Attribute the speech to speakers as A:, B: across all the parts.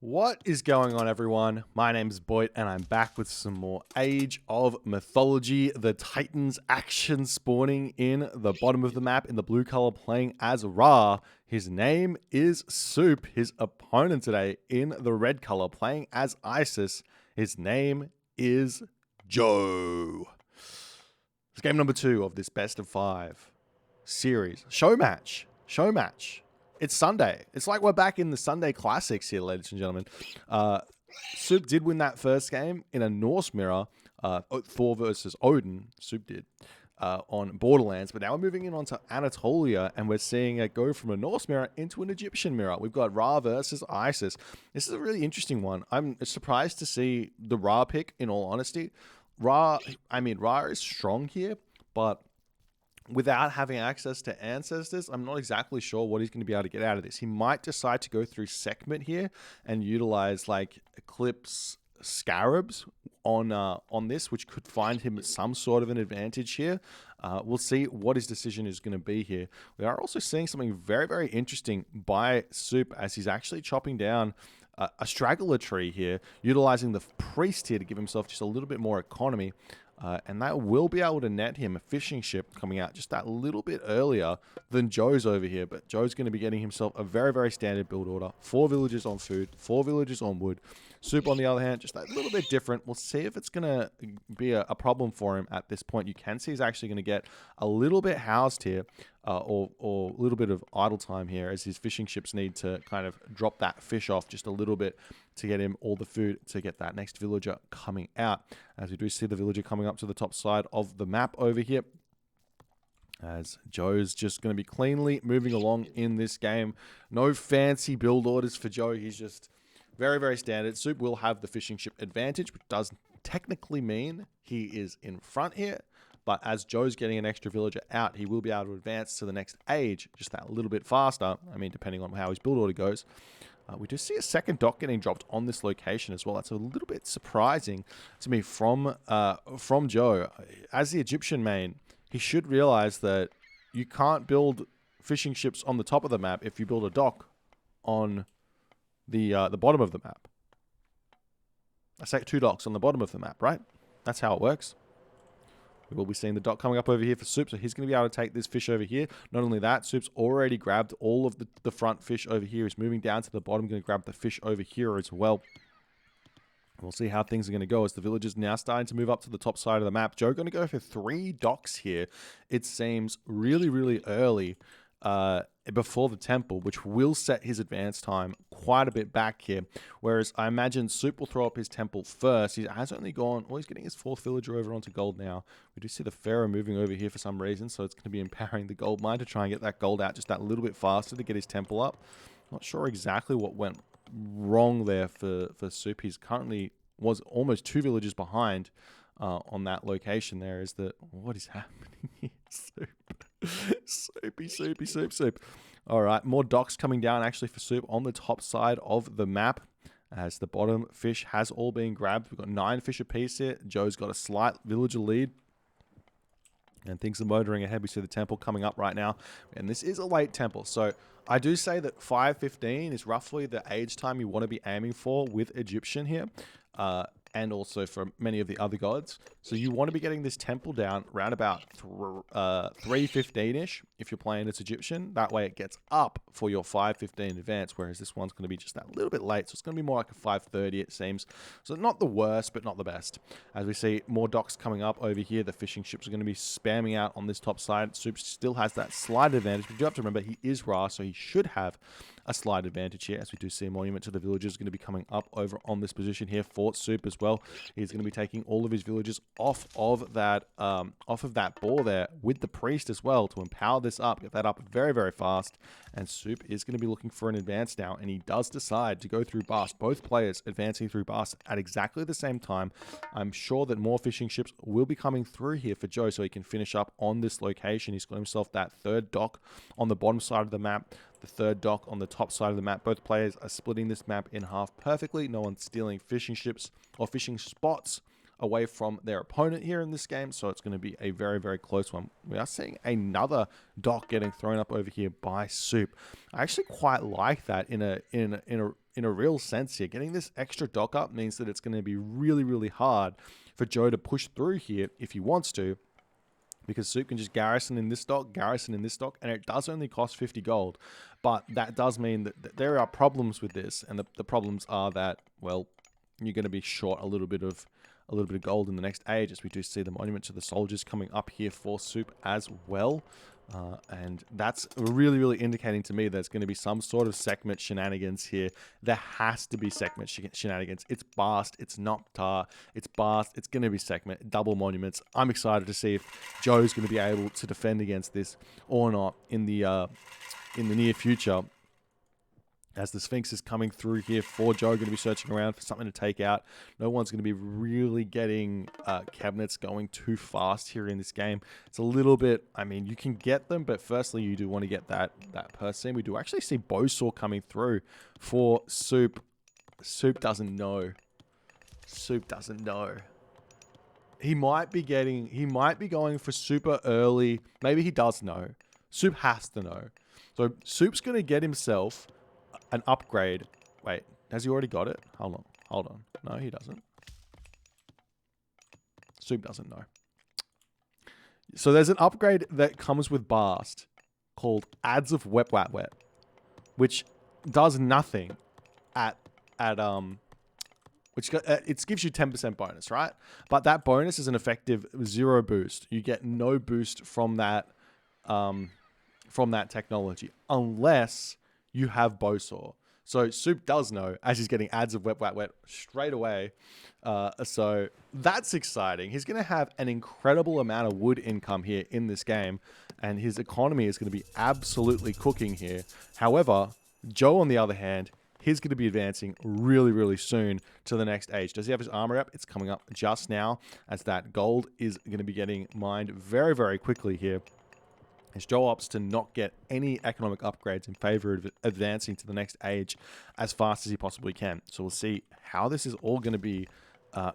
A: What is going on, everyone? My name is Boit, and I'm back with some more Age of Mythology. The Titans action spawning in the bottom of the map in the blue color, playing as Ra. His name is Soup. His opponent today in the red color, playing as Isis. His name is Joe. It's game number 2 of this best of 5 series. Show match. It's Sunday. It's like we're back in the Sunday classics here, ladies and gentlemen. Soup did win that first game in a Norse mirror. Thor versus Odin. Soup did on Borderlands. But now we're moving in onto Anatolia, and we're seeing it go from a Norse mirror into an Egyptian mirror. We've got Ra versus Isis. This is a really interesting one. I'm surprised to see the Ra pick, in all honesty. Ra is strong here, but without having access to ancestors, I'm not exactly sure what he's going to be able to get out of this. He might decide to go through Sekhmet here and utilize like Eclipse Scarabs on this, which could find him some sort of an advantage here. We'll see what his decision is going to be here. We are also seeing something very, very interesting by Soup as he's actually chopping down a straggler tree here, utilizing the priest here to give himself just a little bit more economy. And that will be able to net him a fishing ship coming out just that little bit earlier than Joe's over here. But Joe's going to be getting himself a very, very standard build order. 4 villagers on food, 4 villagers on wood. Soup, on the other hand, just that little bit different. We'll see if it's going to be a problem for him at this point. You can see he's actually going to get a little bit housed here, or a little bit of idle time here, as his fishing ships need to kind of drop that fish off just a little bit to get him all the food to get that next villager coming out. As we do see the villager coming up to the top side of the map over here, as Joe's just going to be cleanly moving along in this game. No fancy build orders for Joe. He's just very, very standard. Soup will have the fishing ship advantage, which does technically mean he is in front here. But as Joe's getting an extra villager out, he will be able to advance to the next age just that little bit faster. I mean, depending on how his build order goes. We do see a second dock getting dropped on this location as well. That's a little bit surprising to me from Joe. As the Egyptian main, he should realize that you can't build fishing ships on the top of the map if you build a dock on the bottom of the map. I say 2 docks on the bottom of the map, right? That's how it works. We will be seeing the dock coming up over here for Soup, so he's going to be able to take this fish over here. Not only that, Soup's already grabbed all of the front fish over here. He's moving down to the bottom, going to grab the fish over here as well. We'll see how things are going to go as the villagers now starting to move up to the top side of the map. Joe going to go for 3 docks here. It seems really, really early before the temple, which will set his advance time quite a bit back here. Whereas I imagine Soup will throw up his temple first. He has only gone, he's getting his 4th villager over onto gold now. We do see the Pharaoh moving over here for some reason, so it's going to be empowering the gold mine to try and get that gold out just that little bit faster to get his temple up. Not sure exactly what went wrong there for Soup. He's currently was almost 2 villagers behind on that location there. Is that what is happening here? Soup. All right, more docks coming down actually for Soup on the top side of the map as the bottom fish has all been grabbed. We've got 9 fish apiece here. Joe's got a slight villager lead. And things are motoring ahead. We see the temple coming up right now. And this is a late temple. So I do say that 5:15 is roughly the age time you want to be aiming for with Egyptian here. And also for many of the other gods. So you want to be getting this temple down around about 3:15-ish if you're playing as Egyptian. That way it gets up for your 5:15 advance, whereas this one's going to be just that little bit late. So it's going to be more like a 5:30 it seems. So not the worst, but not the best. As we see more docks coming up over here, the fishing ships are going to be spamming out on this top side. Soup still has that slight advantage. But you do have to remember he is Ra, so he should have a slight advantage here, as we do see a monument to the villagers going to be coming up over on this position here for Soup as well. He's going to be taking all of his villagers off of that bore there with the priest as well to empower this up, get that up very, very fast. And Soup is going to be looking for an advance now, and he does decide to go through Bast. Both players advancing through Bast at exactly the same time. I'm sure that more fishing ships will be coming through here for Joe so he can finish up on this location. He's got himself that 3rd dock on the bottom side of the map, the 3rd dock on the top side of the map. Both players are splitting this map in half perfectly. No one's stealing fishing ships or fishing spots away from their opponent here in this game, so it's going to be a very, very close one. We are seeing another dock getting thrown up over here by Soup. I actually quite like that in in a real sense here. Getting this extra dock up means that it's going to be really, really hard for Joe to push through here if he wants to, because Soup can just garrison in this dock, and it does only cost 50 gold. But that does mean that there are problems with this, and the problems are that, well, you're going to be short a little bit of gold in the next age, as we do see the Monument to the Soldiers coming up here for Soup as well. And that's really, really indicating to me there's going to be some sort of Sekhmet shenanigans here. There has to be Sekhmet shenanigans. It's Bast, it's Noctar, it's Bast, it's going to be Sekhmet, double monuments. I'm excited to see if Joe's going to be able to defend against this or not in the near future. As the Sphinx is coming through here for Joe, going to be searching around for something to take out. No one's going to be really getting cabinets going too fast here in this game. It's a little bit, I mean, you can get them, but firstly, you do want to get that person. We do actually see Bowsaw coming through for Soup. Soup doesn't know. Soup doesn't know. He might be going for super early. Maybe he does know. Soup has to know. So Soup's going to get himself an upgrade. Wait, has he already got it? Hold on. No, he doesn't. Soup doesn't know. So there's an upgrade that comes with Bast called Adds of Wet, which does nothing it gives you 10% bonus, right? But that bonus is an effective 0 boost. You get no boost from that technology unless you have Bowsaw. So Soup does know, as he's getting Adds of Wet straight away. So that's exciting. He's going to have an incredible amount of wood income here in this game, and his economy is going to be absolutely cooking here. However, Joe, on the other hand, he's going to be advancing really, really soon to the next age. Does he have his armor up? It's coming up just now, as that gold is going to be getting mined very, very quickly here, as Joe opts to not get any economic upgrades in favor of advancing to the next age as fast as he possibly can. So we'll see how this is all going to be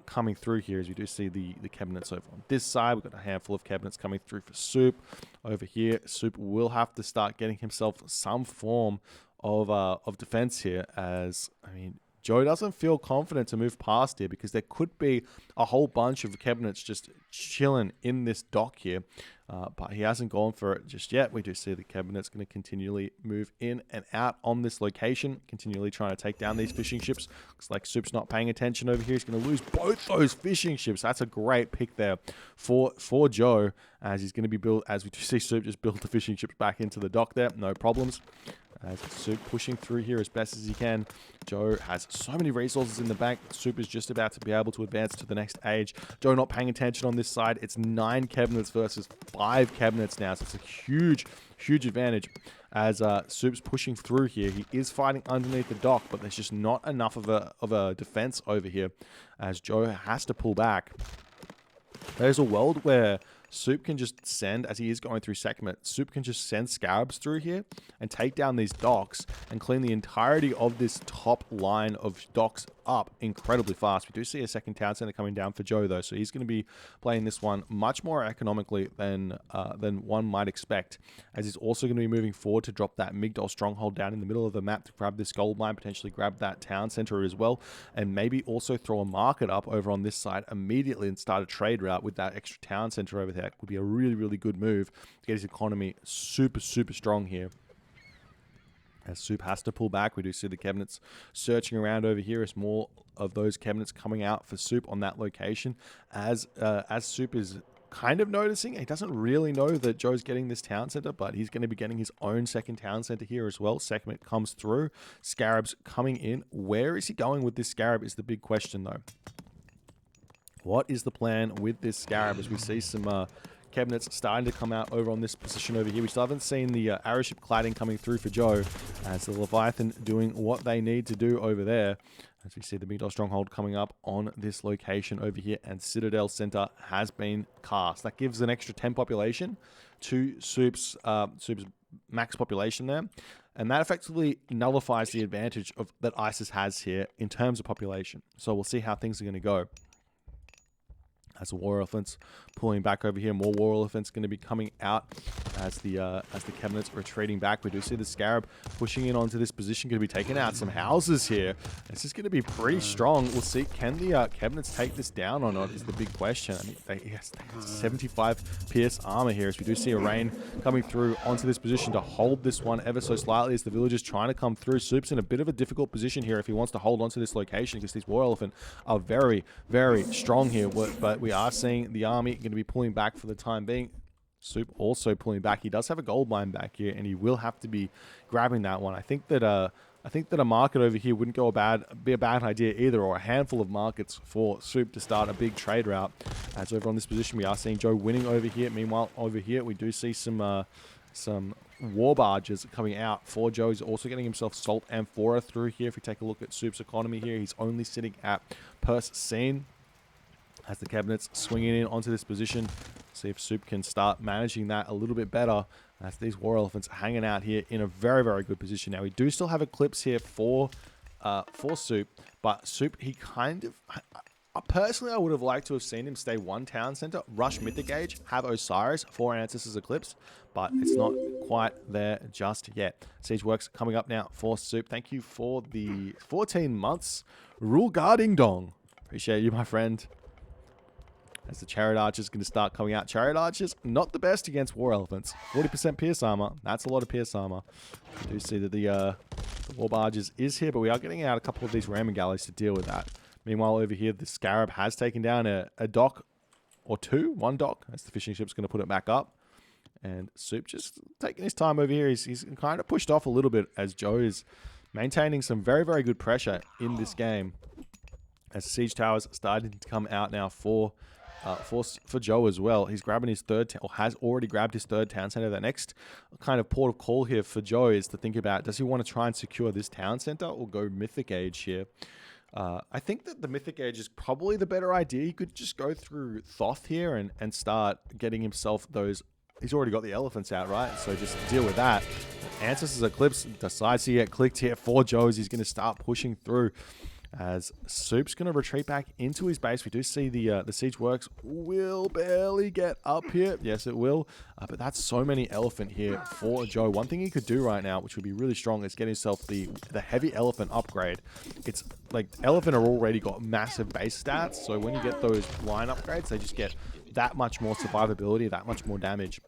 A: coming through here, as we do see the cabinets over on this side. We've got a handful of cabinets coming through for Soup. Over here, Soup will have to start getting himself some form of defense here, as, I mean, Joe doesn't feel confident to move past here because there could be a whole bunch of cabinets just chilling in this dock here. But he hasn't gone for it just yet. We do see the cabinet's going to continually move in and out on this location, continually trying to take down these fishing ships. Looks like Soup's not paying attention over here. He's going to lose both those fishing ships. That's a great pick there for Joe, as he's going to be as we do see Soup just build the fishing ships back into the dock there. No problems. As Soup pushing through here as best as he can. Joe has so many resources in the bank. Soup is just about to be able to advance to the next age. Joe not paying attention on this side. It's 9 cabinets versus 5 cabinets now. So it's a huge, huge advantage as Soup's pushing through here. He is fighting underneath the dock, but there's just not enough of a defense over here, as Joe has to pull back. There's a world where Soup can just send, as he is going through Sekhmet, Soup can just send Scarabs through here and take down these docks and clean the entirety of this top line of docks up incredibly fast. We do see a second town center coming down for Joe, though, so he's going to be playing this one much more economically than one might expect, as he's also going to be moving forward to drop that Migdol stronghold down in the middle of the map to grab this gold mine, potentially grab that town center as well, and maybe also throw a market up over on this side immediately and start a trade route with that extra town center over there. That would be a really, really good move to get his economy super, super strong here. As Soup has to pull back, we do see the cabinets searching around over here, as more of those cabinets coming out for Soup on that location. As Soup is kind of noticing, he doesn't really know that Joe's getting this town center, but he's going to be getting his own second town center here as well. Sekhmet comes through, Scarab's coming in. Where is he going with this Scarab is the big question, though. What is the plan with this Scarab, as we see some cabinets starting to come out over on this position over here? We still haven't seen the arrow ship cladding coming through for Joe, as the Leviathan doing what they need to do over there. As we see the Migdol stronghold coming up on this location over here, and Citadel Center has been cast. That gives an extra 10 population to Soup's max population there, and that effectively nullifies the advantage that ISIS has here in terms of population. So we'll see how things are going to go. As the war elephants pulling back over here, more war elephants going to be coming out as the cabinets retreating back. We do see the scarab pushing in onto this position, going to be taking out some houses here. This is going to be pretty strong. We'll see, can the cabinets take this down or not is the big question. I mean, they have 75 pierce armor here, as we do see a rain coming through onto this position to hold this one ever so slightly as the villagers trying to come through. Soup's in a bit of a difficult position here if he wants to hold onto this location, because these war elephant are very, very strong here. But we are seeing the army going to be pulling back for the time being. Soup also pulling back. He does have a gold mine back here, and he will have to be grabbing that one. I think that a market over here wouldn't be a bad idea either, or a handful of markets for Soup to start a big trade route. As over on this position, we are seeing Joe winning over here. Meanwhile, over here we do see some war barges coming out for Joe. He's also getting himself salt amphora through here. If we take a look at Soup's economy here, he's only sitting at purse scene. As the cabinets swinging in onto this position, see if Soup can start managing that a little bit better. As these war elephants hanging out here in a very, very good position. Now we do still have eclipse here for Soup, but Soup, he kind of, personally I would have liked to have seen him stay one town center, rush Mythic Age, have Osiris for Ancestors Eclipse, but it's not quite there just yet. Siege works coming up now for Soup. Thank you for the 14 months. Rule Guarding Dong. Appreciate you, my friend. As the Chariot Archers going to start coming out. Chariot Archers, not the best against War Elephants. 40% Pierce Armor. That's a lot of Pierce Armor. I do see that the War Barges is here, but we are getting out a couple of these Ramming Galleys to deal with that. Meanwhile, over here, the Scarab has taken down a dock or two. One dock, as the fishing ship's going to put it back up. And Soup just taking his time over here. He's kind of pushed off a little bit as Joe is maintaining some very, very good pressure in this game. As Siege Towers starting to come out now for Joe as well. He's grabbing his third, or has already grabbed his third town center. The next kind of port of call here for Joe is to think about, does he want to try and secure this town center or go Mythic Age here? I think that the Mythic Age is probably the better idea. He could just go through Thoth here and start getting himself those. He's already got the elephants out, right? So just deal with that. Ancestors Eclipse decides to get clicked here for Joe's. He's going to start pushing through. As Soup's going to retreat back into his base. We do see the Siege Works will barely get up here. Yes, it will. But that's so many elephant here for Joe. One thing he could do right now, which would be really strong, is get himself the heavy elephant upgrade. It's like elephant are already got massive base stats. So when you get those line upgrades, they just get that much more survivability, that much more damage.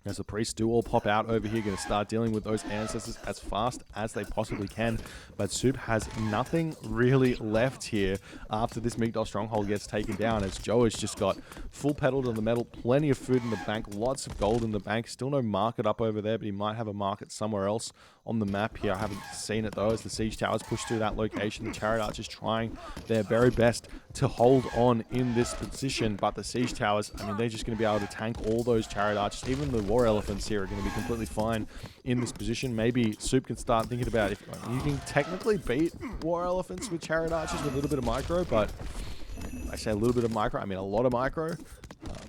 A: As the priests do all pop out over here, going to start dealing with those ancestors as fast as they possibly can. But Soup has nothing really left here after this Migdol stronghold gets taken down, as Joe has just got full pedal to the metal, plenty of food in the bank, lots of gold in the bank. Still no market up over there, but he might have a market somewhere else on the map here. I haven't seen it though, as the Siege Towers push through that location. The Chariot Archers trying their very best to hold on in this position, but the Siege Towers, I mean, they're just going to be able to tank all those Chariot Archers. Even the War Elephants here are going to be completely fine in this position. Maybe Soup can start thinking about if you can technically beat War Elephants with Chariot Archers with a little bit of micro, but I say a little bit of micro, I mean a lot of micro.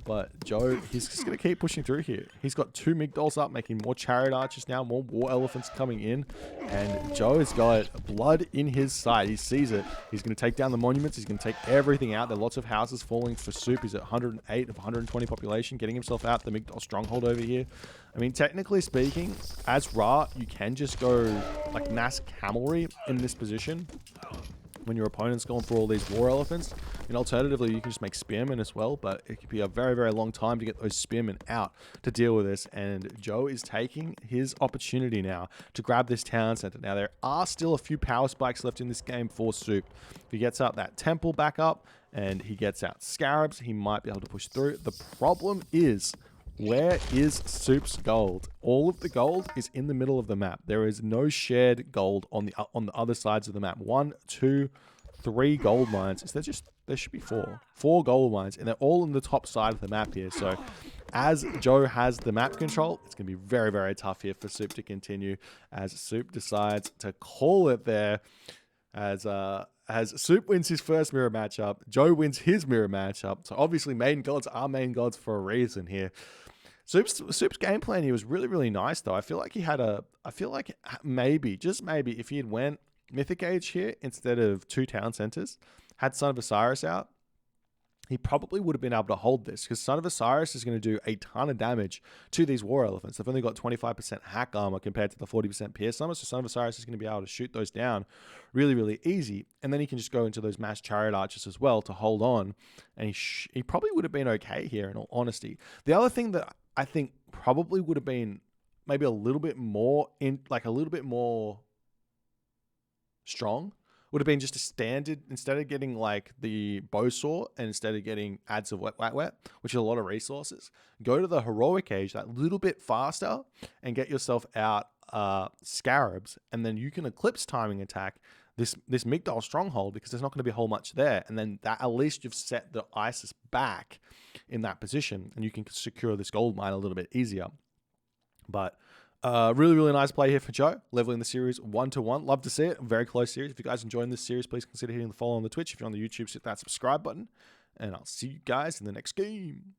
A: But Joe, he's just going to keep pushing through here. He's got 2 Migdols up, making more Chariot Archers now, more War Elephants coming in. And Joe has got blood in his sight. He sees it. He's going to take down the monuments. He's going to take everything out. There are lots of houses falling for Soup. He's at 108 of 120 population, getting himself out the Migdol stronghold over here. I mean, technically speaking, as Ra, you can just go like mass camelry in this position when your opponent's going for all these War Elephants. And alternatively, you can just make Spearmen as well, but it could be a very, very long time to get those Spearmen out to deal with this. And Joe is taking his opportunity now to grab this town center. Now, there are still a few power spikes left in this game for Soup. If he gets out that temple back up and he gets out Scarabs, he might be able to push through. The problem is, where is Soup's gold? All of the gold is in the middle of the map. There is no shared gold on the other sides of the map. 1, 2, 3 gold mines. There should be 4. 4 gold mines, and they're all on the top side of the map here. So as Joe has the map control, it's going to be very, very tough here for Soup to continue, as Soup decides to call it there. As Soup wins his first mirror matchup, Joe wins his mirror matchup. So obviously main gods are main gods for a reason here. Soup's game plan here was really, really nice though. I feel like maybe, just maybe, if he had went Mythic Age here instead of 2 town centers, had Son of Osiris out, he probably would have been able to hold this, because Son of Osiris is going to do a ton of damage to these war elephants. They've only got 25% hack armor compared to the 40% pierce armor, so Son of Osiris is going to be able to shoot those down really, really easy. And then he can just go into those mass chariot archers as well to hold on, and he probably would have been okay here, in all honesty. The other thing that I think probably would have been maybe a little bit more strong would have been just a standard, instead of getting like the bow saw and instead of getting adds of wet, which is a lot of resources, go to the heroic age that little bit faster and get yourself out scarabs, and then you can eclipse timing attack this Migdal stronghold, because there's not going to be a whole much there, and then that at least you've set the ISIS back in that position, and you can secure this gold mine a little bit easier. But really, really nice play here for Joe, leveling the series 1-1. Love to see it. Very close series. If you guys enjoying this series, please consider hitting the follow on the Twitch. If you're on the YouTube, hit that subscribe button. And I'll see you guys in the next game.